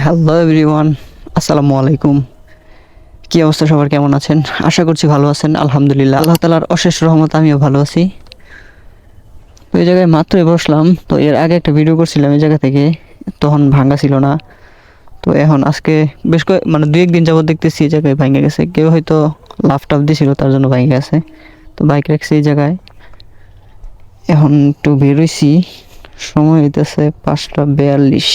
Hello everyone, আসসালামু আলাইকুম। কি অবস্থা, সবার কেমন আছেন? আশা করছি ভালো আছেন। আলহামদুলিল্লাহ, আল্লাহ তাআলার অশেষ রহমত আমিও ভালো আছি। তো এই জায়গায় মাত্রই বসলাম। তো এর আগে একটা ভিডিও করছিলাম এই জায়গা থেকে, তখন ভাঙ্গা ছিল না। তো এখন আজকে বেশ মানে দুই একদিন যাবত দেখতেছি এই জায়গায় ভেঙে গেছে। কেউ হয়তো লাফ টাফ দিয়েছিল, তার জন্য ভেঙে গেছে। তো বাইক রাখছি এই জায়গায়। এখন একটু বেরোইছি, সময় হইতেছে 5:42।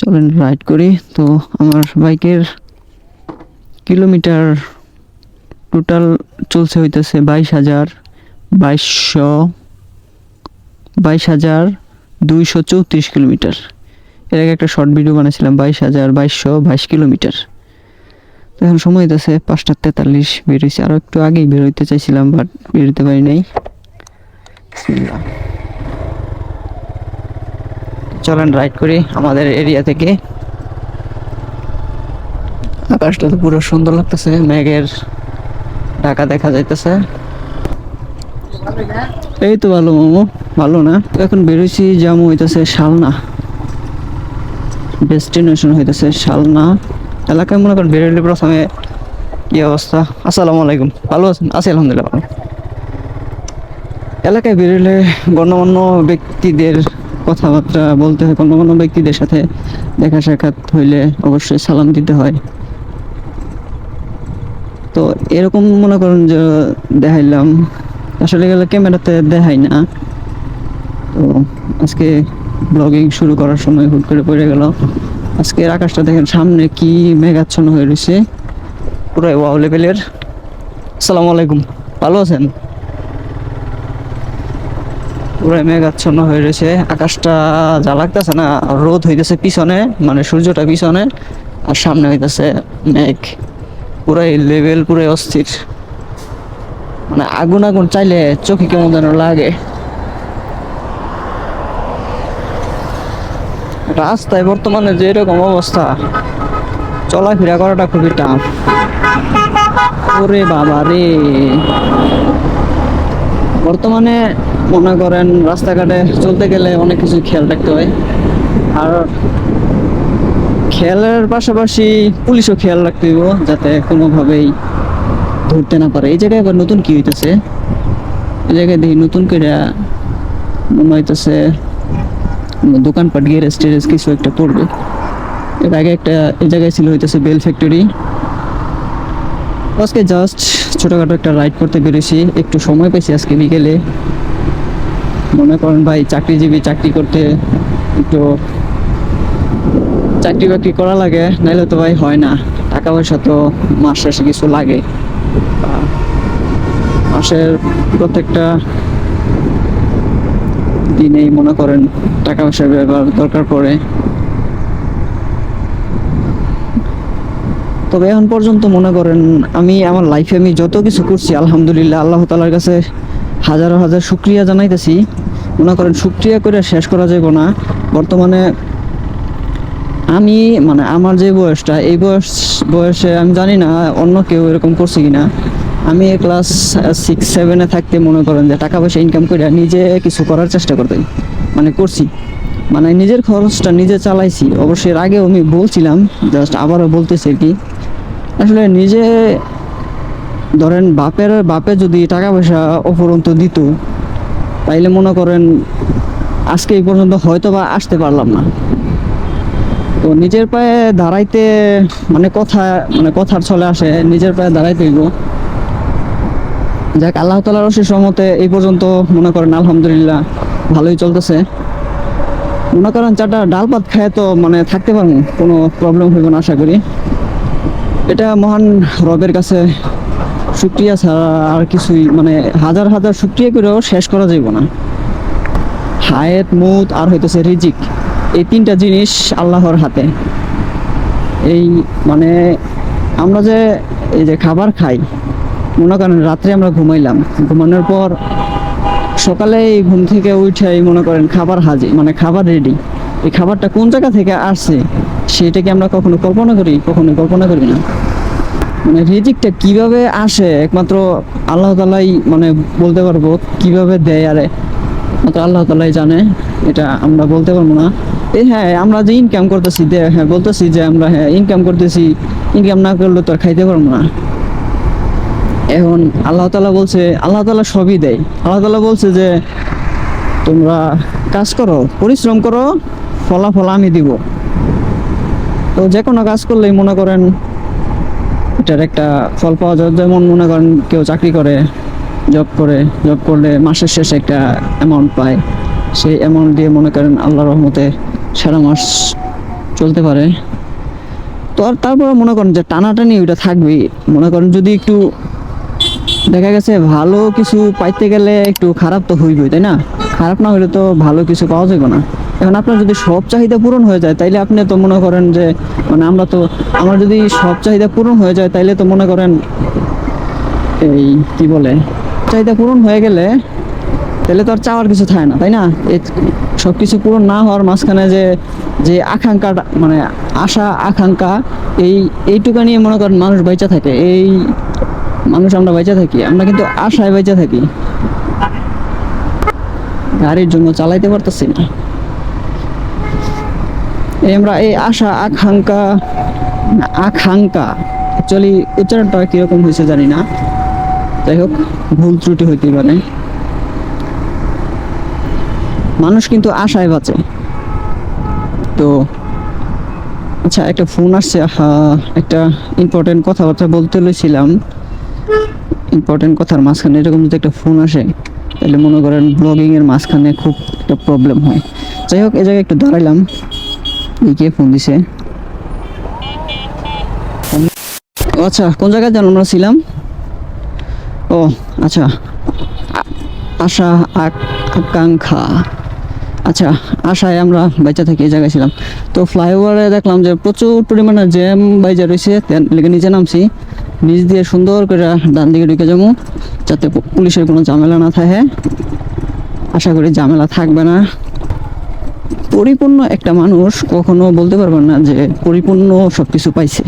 চলেন রাইড করি। তো আমার বাইকের কিলোমিটার টোটাল চলছে হইতেছে 22,234 কিলোমিটার। এর আগে একটা শর্ট ভিডিও বানিয়েছিলাম 22,222 কিলোমিটার। তো এখন সময় হইতেছে 5:43। বেরোইছি, আরও একটু আগেই বেরোইতে চাইছিলাম, বাট বেরোতে পারি নাই। চলেন রাইড করি আমাদের এরিয়া থেকে। আকাশটা তো পুরো সুন্দর লাগতেছে, মেঘের ঢাকা দেখা যাইতেছে। এই তো ভালো মামু, ভালো না? তো এখন বেরোইছি, যামু হইতেছে শালনা, ডেস্টিনেশন হইতেছে শালনা এলাকায়। মনে করেন বেরোলে প্রথমে কি অবস্থা? আসসালামু আলাইকুম, ভালো আছেন? আছি আলহামদুলিল্লাহ ভালো। এলাকায় বেরোলে গণ্যমান্য ব্যক্তিদের কথাবার্তা বলতে হয়, গণ্যমান্য ব্যক্তিদের সাথে দেখা সাক্ষাৎ হইলে অবশ্যই সালাম দিতে হয়। তো এরকম মনে করেন যে দেখাইলাম, আসলে গেলে ক্যামেরাতে দেখাই না। তো আজকে ব্লগিং শুরু করার সময় হুট করে পড়ে গেল। আজকের আকাশটা দেখেন, সামনে কি মেঘাচ্ছন্ন হয়ে রয়েছে, পুরো ওয়াও লেভেলের। আসসালামু আলাইকুম, ভালো আছেন? পুরো মেঘাচ্ছন্ন হয়ে রয়েছে আকাশটা, যা লাগতেছে না। রোদ হইতেছে পিছনে, মানে সূর্যটা পিছনে, আর সামনে হইতেছে মেঘ। পুরাই লেভেল, পুরাই অস্থির। মানে আগুন আগুন চাইলে চোখে কেমন যেন লাগে। রাস্তায় বর্তমানে যে এরকম অবস্থা, চলাফেরা করাটা খুবই টাফ। ওরে বাবা রে, বর্তমানে মনে করেন রাস্তাঘাটে চলতে গেলে অনেক কিছু খেয়াল রাখতে হয়। আর খেয়ালের পাশাপাশি পুলিশও খেয়াল রাখতে হইব, যাতে কোনোভাবেই ধরতে না পারে। এই জায়গায় আবার নতুন কি হইতেছে, এই জায়গায় দেখি নতুন করে মনে হইতেছে দোকানপাট, গ্যারেজ টেরেজ কিছু একটা করবে। এর আগে একটা এই জায়গায় ছিল হইতেছে বেল ফ্যাক্টরি। আজকে জাস্ট ছোটখাটো একটা রাইড করতে পেরেছি, একটু সময় পেয়েছি আজকে বিকেলে। মনে করেন ভাই চাকরিজীবী, চাকরি করতে একটু চাকরি বাকরি করা লাগে, নাইলে তো ভাই হয় না। টাকা পয়সা তো মাস শেষে কিছু লাগে, মাসের প্রত্যেকটা দিনেই মনে করেন টাকা পয়সার ব্যবহার দরকার পড়ে। তবে এখন পর্যন্ত মনে করেন আমি আমার লাইফে আমি যত কিছু করছি, আলহামদুলিল্লাহ আল্লাহ তাআলার কাছে হাজার হাজার শুকরিয়া জানাইতেছি। মনে করেন শুকরিয়া করে শেষ করা যাবে না। বর্তমানে আমি মানে আমার যে বয়সটা, এই বয়সে আমি জানি না অন্য কেউ এরকম করছে কিনা। আমি ক্লাস 6-7-এ থাকতে মনে করেন যে টাকা পয়সা ইনকাম করে নিজে কিছু করার চেষ্টা করছি। মানে নিজের খরচটা নিজে চালাইছি। অবশ্যই এর আগেও আমি বলছিলাম, জাস্ট আবারও বলতেছি আর কি। আসলে নিজে ধরেন বাপে যদি টাকা পয়সা অফুরন্ত দিত, তাইলে মনে করেন আজকে এই পর্যন্ত হয়তো বা আসতে পারলাম না। তো নিজের পায়ে দাঁড়াইতে মানে কথার ছলে আসে, নিজের পায়ে দাঁড়াইতে হইব। যাক, আল্লাহ তাআলার অশেষ রহমতে এই পর্যন্ত মনে করেন আলহামদুলিল্লাহ ভালোই চলতেছে। মনে করেন চারটা ডাল ভাত খায় তো মানে থাকতে পারবো, কোনো প্রবলেম হইব না আশা করি। এটা মহান রবের কাছে শুকরিয়া ছাড়া আর কিছুই, মানে হাজার হাজার শুকরিয়া করেও শেষ করা যাইব না। হায়াত, মউত আর হইতেছে রিজিক, এই তিনটা জিনিস আল্লাহর হাতে। এই মানে আমরা যে এই যে খাবার খাই, মনে করেন রাত্রে আমরা ঘুমাইলাম, ঘুমানোর পর সকালে ঘুম থেকে উঠে মনে করেন খাবার হাজির, মানে খাবার রেডি। এই খাবারটা কোন জায়গা থেকে আসছে সেটা কি আমরা কখনো কল্পনা করি? কখনো কল্পনা করি না। মানে রিজিকটা কিভাবে আসে একমাত্র আল্লাহ তাআলাই মানে বলতে পারবো, কিভাবে দেয় আরে মাত্র আল্লাহ তাআলাই জানে, এটা আমরা বলতে পারবো না। এই হ্যাঁ আমরা যে ইনকাম করতেছি, হ্যাঁ বলতেছি যে আমরা হ্যাঁ ইনকাম করতেছি, ইনকাম না করলে তো আর খাইতে পারবো না। এখন আল্লাহ তাআলা বলছে, আল্লাহ তাআলা সবই দেয়। আল্লাহ তাআলা বলছে যে তোমরা কাজ করো, পরিশ্রম করো, ফলাফল আমি দিব। তো যে কোনো কাজ করলেই মনে করেন এটার একটা ফল পাওয়া যায়। যেমন মনে করেন কেউ চাকরি করে, জব করে, জব করলে মাসের শেষে একটা অ্যামাউন্ট পায়, সেই অ্যামাউন্ট দিয়ে মনে করেন আল্লাহর রহমতে সারা মাস চলতে পারে। তো আর তারপরে মনে করেন যে টানাটানি ওইটা থাকবেই। মনে করেন যদি একটু দেখা গেছে ভালো কিছু পাইতে গেলে একটু খারাপ তো হইবই, তাই না? খারাপ না হলে তো ভালো কিছু পাওয়া যাবে না। এখন আপনার যদি সব চাহিদা পূরণ হয়ে যায় তাইলে আপনি তো মনে করেন যে মানে আমার যদি সব চাহিদা পূরণ হয়ে যায় তাইলে তো মনে করেন এই কি বলে, চাহিদা পূরণ হয়ে গেলে তাহলে তো আর চাওয়ার কিছু থাকে না, তাই না? এই সব কিছু পূরণ না হওয়ার মাঝখানে যে যে আকাঙ্ক্ষাটা মানে আশা আকাঙ্ক্ষা এইটুকু নিয়ে মনে করেন মানুষ বেঁচে থাকে। এই মানুষ আমরা বেঁচে থাকি, আমরা কিন্তু আশায় বেঁচে থাকি। গাড়ির জন্য চালাইতে পারতেছি না। আমরা এই আশা আকাঙ্ক্ষা, আকাঙ্ক্ষা অ্যাকচুয়ালি উচ্চারণটা কিরকম হয়েছে জানি না, যাই হোক ভুল ত্রুটি হইতে পারে। মানুষ কিন্তু আশায় বাঁচে। তো আচ্ছা একটা ফোন আসছে, একটা ইম্পর্টেন্ট কথাবার্তা বলতে লইছিলাম। ইম্পর্টেন্ট কথার মাঝখানে এরকম যদি একটা ফোন আসে তাহলে মনে করেন ব্লগিং এর মাঝখানে খুব একটা প্রবলেম হয়। যাই হোক এই জায়গায় একটু দাঁড়াইলাম, কে ফোন দিছে। আচ্ছা কোন জায়গায় যেন আমরা ছিলাম? ও আচ্ছা, আশা আকাঙ্ক্ষা। আচ্ছা আশায় আমরা বেঁচে থাকি, এই জায়গায় ছিলাম। তো ফ্লাইওভারে দেখলাম যে প্রচুর পরিমাণে জ্যাম বাইজা রয়েছে, লেগে নিচে নামছি। নিচ দিয়ে সুন্দর করে ডান দিকে ঢুকে যাবো যাতে পুলিশের কোনো ঝামেলা না থাকে। আশা করি ঝামেলা থাকবে না। পরিপূর্ণ একটা মানুষ কখনো বলতে পারবে না যে পরিপূর্ণ সব কিছু পাইছে,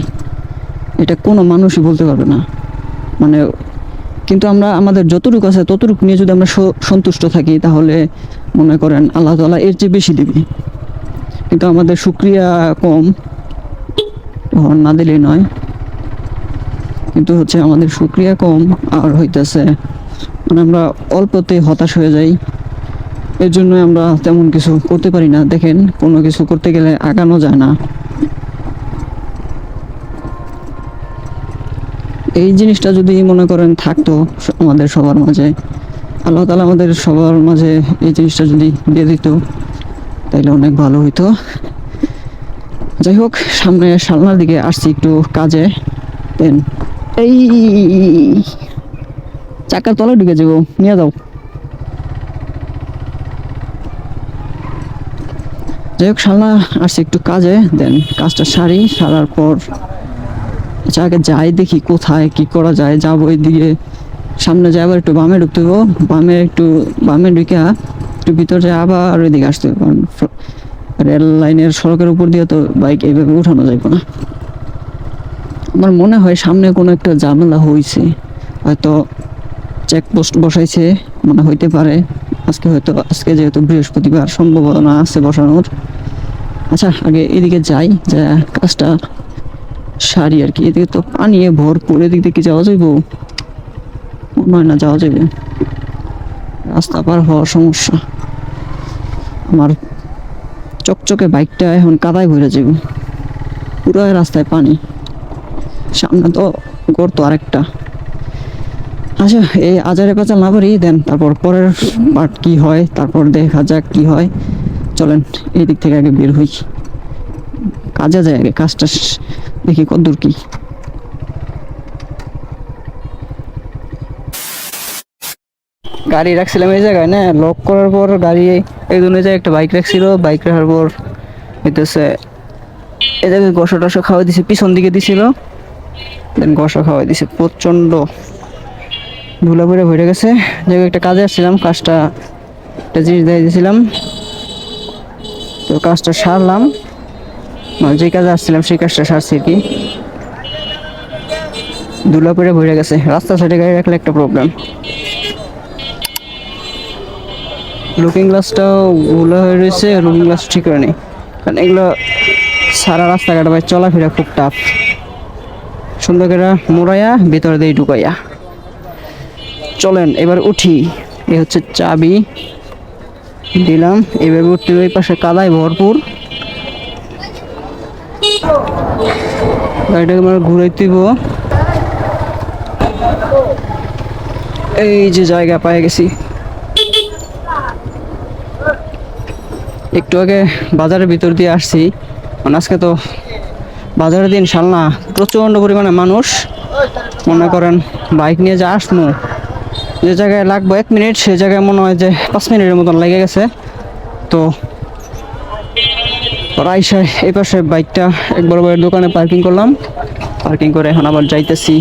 এটা কোনো মানুষই বলতে পারবে না। মানে কিন্তু আমরা আমাদের যতটুকু আছে ততটুকু নিয়ে যদি আমরা সন্তুষ্ট থাকি তাহলে মনে করেন আল্লাহ তাআলা এর চেয়ে বেশি দিবে। কিন্তু আমাদের শুকরিয়া কম, না দিলেই নয়, কিন্তু হচ্ছে আমাদের শুকরিয়া কম আর হইতেছে মানে আমরা অল্পতে হতাশ হয়ে যাই। এর জন্য আমরা তেমন কিছু করতে পারি না। দেখেন কোনো কিছু করতে গেলে আগানো যায় না। এই জিনিসটা যদি মনে করেন থাকতো আমাদের সবার মাঝে, আল্লাহ তাআলা আমাদের সবার মাঝে এই জিনিসটা যদি দিয়ে দিত তাইলে অনেক ভালো হইতো। যাই হোক সামনে সালনার দিকে আসছি একটু কাজে, দেন এই চাকার তলায় ঢুকে যাবো, নিয়ে যাও। যাই হোক সালনা আসছি একটু কাজে, দেন কাজটা সারার পর আচ্ছা আগে যাই দেখি কোথায় কি করা যায়। যাবো এইদিকে, সামনে যাই আবার একটু বামে ঢুকতে হবো, বামে ঢুকে একটু ভিতর যায় আবার ওইদিকে আসতে হবে, কারণ রেল লাইনের সড়কের উপর দিয়ে তো বাইক এইভাবে উঠানো যাবে না। আমার মনে হয় সামনে কোনো একটা ঝামেলা হয়েছে, হয়তো চেকপোস্ট বসাইছে, মনে হইতে পারে। আজকে যেহেতু বৃহস্পতিবার সম্ভাবনা আছে বসানোর। আচ্ছা আগে এদিকে যাই, যা কাজটা সারি আর কি। এদিকে তো পানি ভরপুর, এদিক দিয়ে কি যাওয়া যাইব? মনে হয় না যাওয়া যাবে, রাস্তা পার হওয়ার সমস্যা। আমার চকচকে বাইকটা এখন কাদায় ভরে যাবে, পুরো রাস্তায় পানি, সামনে তো গর্ত আরেকটা। আচ্ছা এই আজারে পেঁচাল না পারি, দেন তারপর পরের পার্ট কি হয় তারপর দেখা যাক কি হয়। চলেন এই দিক থেকে আগে বের হই, কাজে যায় আগে, কাজটা দেখি কতদূর কি। গাড়ি রাখছিলাম এই জায়গায় না, লক করার পর গাড়ি এই জন্য জায়গায় একটা বাইক রাখছিল, বাইক রাখার পর হইতেছে এই জায়গায় গসা টসা খাওয়াই দিছে, পিছন দিকে দিছিল, দেন গসা খাওয়াই দিছে, প্রচন্ড ধুলা পড়ে ভরে গেছে। যে একটা কাজে আসছিলাম, কাজটা একটা জিনিস দিয়ে দিয়েছিলাম, তো কাজটা সারলাম, মানে যে কাজে আসছিলাম সেই কাজটা সারছি আর কি। ধুলা পড়ে ভরে গেছে, রাস্তা সাইডে গাড়ি রাখলে একটা প্রবলেম। লুকিং গ্লাসটাও ভুলা হয়ে রয়েছে, লুকিং গ্লাস ঠিক করে নেই। কারণ এগুলো সারা রাস্তাঘাট ভাই চলাফেরা খুব টাফ। সুন্দর করে মোড়াইয়া ভিতরে দিয়ে ঢুকাইয়া। চলেন এবার উঠি। এই হচ্ছে চাবি দিলাম, এইভাবে উঠতে ওই পাশে কাদায় ভরপুর। গাড়িটাকে আমরা ঘুরাইতেইব। এই যে জায়গা পেয়ে গেছি। একটু আগে বাজারের ভিতর দিয়ে আসছি, মানে আজকে তো বাজারের দিন সালনা, প্রচণ্ড পরিমাণে মানুষ। মনে করেন বাইক নিয়ে যে আসবো, যে জায়গায় লাগবো 1 মিনিট, সে জায়গায় মনে হয় যে 5 মিনিটের মতন লেগে গেছে। তো রাইসায় এই পাশে বাইকটা এক বড় বড় দোকানে পার্কিং করলাম। পার্কিং করে এখন আবার যাইতেছি।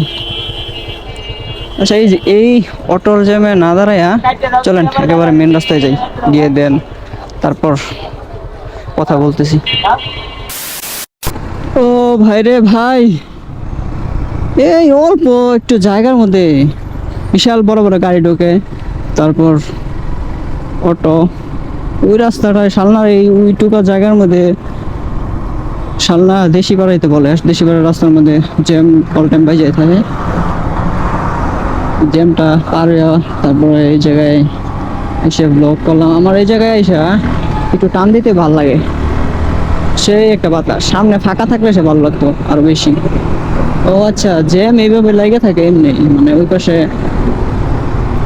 আচ্ছা, এই অটোর জ্যামে না দাঁড়াইয়া চলেন একেবারে মেন রাস্তায় যাই, গিয়ে দেন তারপর কথা বলতেছি। ও ভাই রে ভাই, এই অল্প একটু জায়গার মধ্যে বিশাল বড় বড় গাড়ি ঢোকে, তারপর অটো। ওই রাস্তাটায় শালনার এই ওইটুকা জায়গার মধ্যে, শালনা দেশি পাড়াইতে বলে, দেশি পাড়ার রাস্তার মধ্যে জ্যাম অল টাইম বাজে থাকে। জ্যামটা পার হইয়া তারপরে এই জায়গায় এসে ব্লগ করলাম। আমার এই জায়গায় এসে একটু টান দিতে ভালো লাগে, সেই একটা বাতাস। সামনে ফাঁকা থাকলে সে ভালো লাগতো আরো বেশি। ও আচ্ছা, জ্যাম এইভাবে লেগে থাকে এমনি, মানে ওই পাশে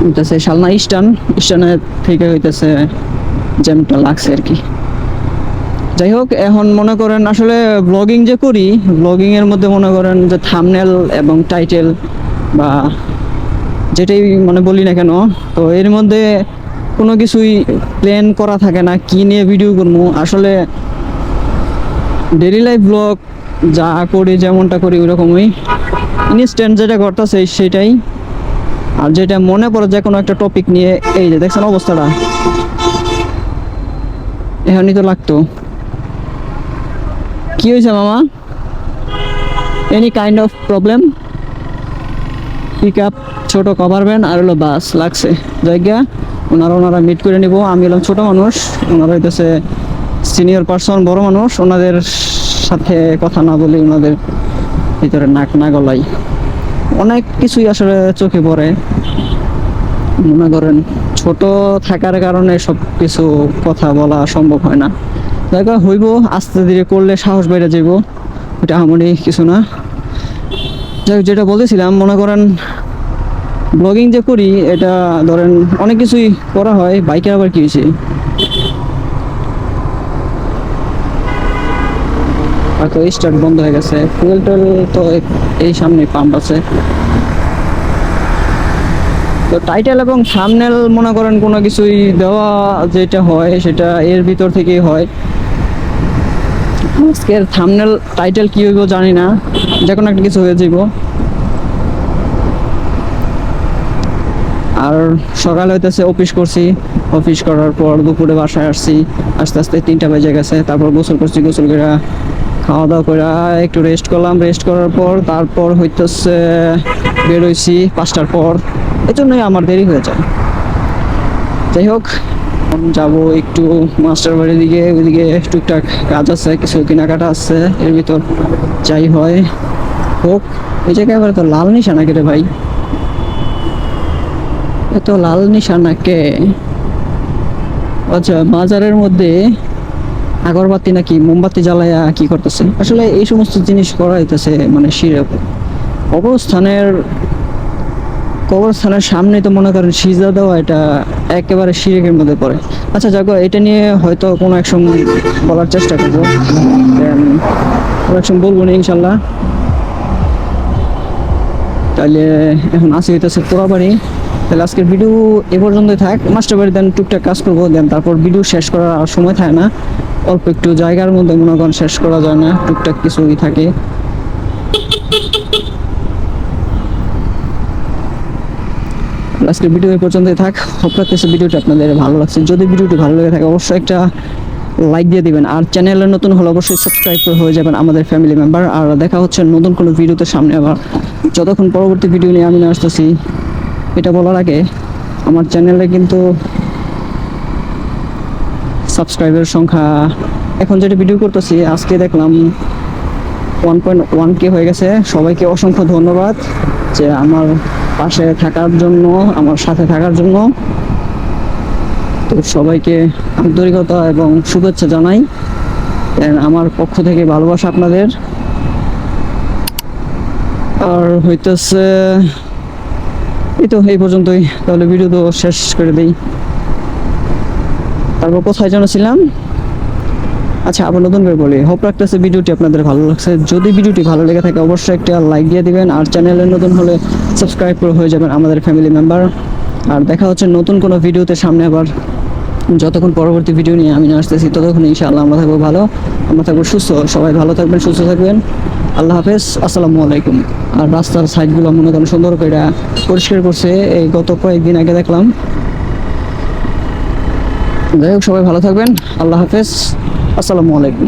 হইতেছে শালনা স্টানের থেকে হইতেছে জ্যামটা লাগছে আর কি। যাই হোক, এখন মনে করেন আসলে ব্লগিং যে করি, ব্লগিং এর মধ্যে মনে করেন যে থাম্বনেল এবং টাইটেল বা যেটাই মানে বলি না কেন, তো এর মধ্যে কোনো কিছুই প্ল্যান করা থাকে না কি নিয়ে ভিডিও করবো। আসলে ডেইলি লাইফ ব্লগ যা করি, যেমনটা করি ওই রকমই, ইনস্ট্যান্ট যেটা ঘটতেছে সেটাই। আর যেটা মনে পড়ে যে কোনো একটা টপিক নিয়ে, এই যে দেখছেন অবস্থাটা, এখানেই তো লাগতো। কি হয়েছে মামা? Any kind of problem? Pick up, ছোটো কভার ভ্যান আর হলো বাস লাগছে জায়গা। ওনারা মিট করে নিব। আমি হলাম ছোট মানুষ, ওনারা হইতেছে সিনিয়র পার্সন, বড় মানুষ। ওনাদের সাথে কথা না বলি, ওনাদের ভিতরে নাক না গলাই অনেক কিছুই আসলে চোখে পড়ে। মনে করেন ছোট থাকার কারণে সব কিছু কথা বলা সম্ভব হয় না। জায়গা হইব, আস্তে ধীরে করলে সাহস বেড়ে যাইব, এটা এমনই কিছু না। যাই হোক, যেটা বলতেছিলাম, মনে করেন ব্লগিং যে করি, এটা ধরেন অনেক কিছুই করা হয়। বাইকের আবার কি হয়েছে, হয়তো স্টার্ট বন্ধ হয়ে গেছে। ফুয়েল টেল তো এই সামনে পাম্প আছে। তো টাইটেল এবং থাম্বনেল মনে করেন কোনো কিছুই দেওয়া যেটা হয় সেটা এর ভিতর থেকেই হয়। আজকের থাম্বনেল টাইটেল কি হইব জানি না, যে কোনো একটা কিছু হয়ে যাইব। আর সকালে হইতেছে অফিস করছি, অফিস করার পর দুপুরে বাসায় আসছি, আস্তে আস্তে 3টা বেজে গেছে। তারপর গোসল করছি, গোসল করে খাওয়া দাওয়া করে একটু রেস্ট করলাম। রেস্ট করার পর তারপর হইতেছে বেরোইছি 5টার পর, এজন্যই আমার দেরি হয়ে যায়। যাই হোক, যাব একটু মাস্টার বাড়ির দিকে, ওইদিকে টুকটাক কাজ আছে, কিছু কেনাকাটা আছে, এর ভিতর যাই হয় হোক। ওই জায়গায় আবার তো লাল নিশানা কে রে ভাই, এত লাল নিশানা কে? আচ্ছা, বাজারের মধ্যে আগরবাতি নাকি মোমবাতি জ্বালায়া কি করতেছে? আসলে এই সমস্ত জিনিস করা হইতেছে মানে শিরক কবরস্থানের সামনে, তো মনে করেন সিজদা দেওয়া, এটা একেবারে শিরকের মধ্যে পড়ে। আচ্ছা যাক, এটা নিয়ে হয়তো কোনো এক সময় বলার চেষ্টা করবো, কোনো এক সময় বলবো না ইনশাল্লাহ। তাহলে এখন আসি হইতেছে পোড়াবাড়ি। তাহলে আজকের ভিডিও এ পর্যন্তই থাক। মাস্টার বাড়ি দেন টুকটাক কাজ করবো, দেন তারপর ভিডিও শেষ করার আর সময় থাকে না। অল্প একটু জায়গার মধ্যে মনে করেন শেষ করা যায় না, টুকটাক কিছুই থাকে। আজকের ভিডিও এই পর্যন্তই থাক। হোপ করতেছি ভিডিওটা আপনাদের ভালো লাগছে। যদি ভিডিওটি ভালো লেগে থাকে অবশ্যই একটা লাইক দিয়ে দিবেন, আর চ্যানেলে নতুন হলে অবশ্যই সাবস্ক্রাইব করে হয়ে যাবেন আমাদের ফ্যামিলি মেম্বার। আর দেখা হচ্ছে নতুন কোনো ভিডিওতে সামনে আবার। যতক্ষণ পরবর্তী ভিডিও নিয়ে আমি আসতেছি, এটা বলার আগে আমার চ্যানেলে কিন্তু সাবস্ক্রাইবের সংখ্যা এখন যেটা ভিডিও করতেছি আজকে দেখলাম 1.1K হয়ে গেছে। সবাইকে অসংখ্য ধন্যবাদ যে আমার পাশে থাকার জন্য, আমার সাথে থাকার জন্য। তো সবাইকে আন্তরিকতা এবং শুভেচ্ছা জানাই, আমার পক্ষ থেকে ভালোবাসা আপনাদের। আর হইতেছে এই তো এই পর্যন্তই, তাহলে ভিডিও তো শেষ করে দিই। তারপর কোথায় যেন ছিলাম, আচ্ছা আবার নতুন করে বলি, হোপ রাখতেছে ভিডিওটি আপনাদের ভালো লাগছে। যদি ভিডিওটি ভালো লেগে থাকে অবশ্যই একটা লাইক দিয়ে দিবেন, আর চ্যানেলে নতুন হলে সাবস্ক্রাইব করে হয়ে যাবেন আমাদের ফ্যামিলি মেম্বার। আর দেখা হচ্ছে নতুন কোনো ভিডিওতে সামনে আবার। যতক্ষণ পরবর্তী ভিডিও নিয়ে আমি আসতেছি ততক্ষণ ইনশাআল্লাহ আমরা থাকবো ভালো, আমরা থাকবো সুস্থ। সবাই ভালো থাকবেন, সুস্থ থাকবেন। আল্লাহ হাফেজ, আসসালামু আলাইকুম। আর রাস্তার সাইডগুলো মনে করেন সুন্দর করে পরিষ্কার করছে, এই গত কয়েকদিন আগে দেখলাম। যাই হোক, সবাই ভালো থাকবেন, আল্লাহ হাফেজ, আসসালামু আলাইকুম।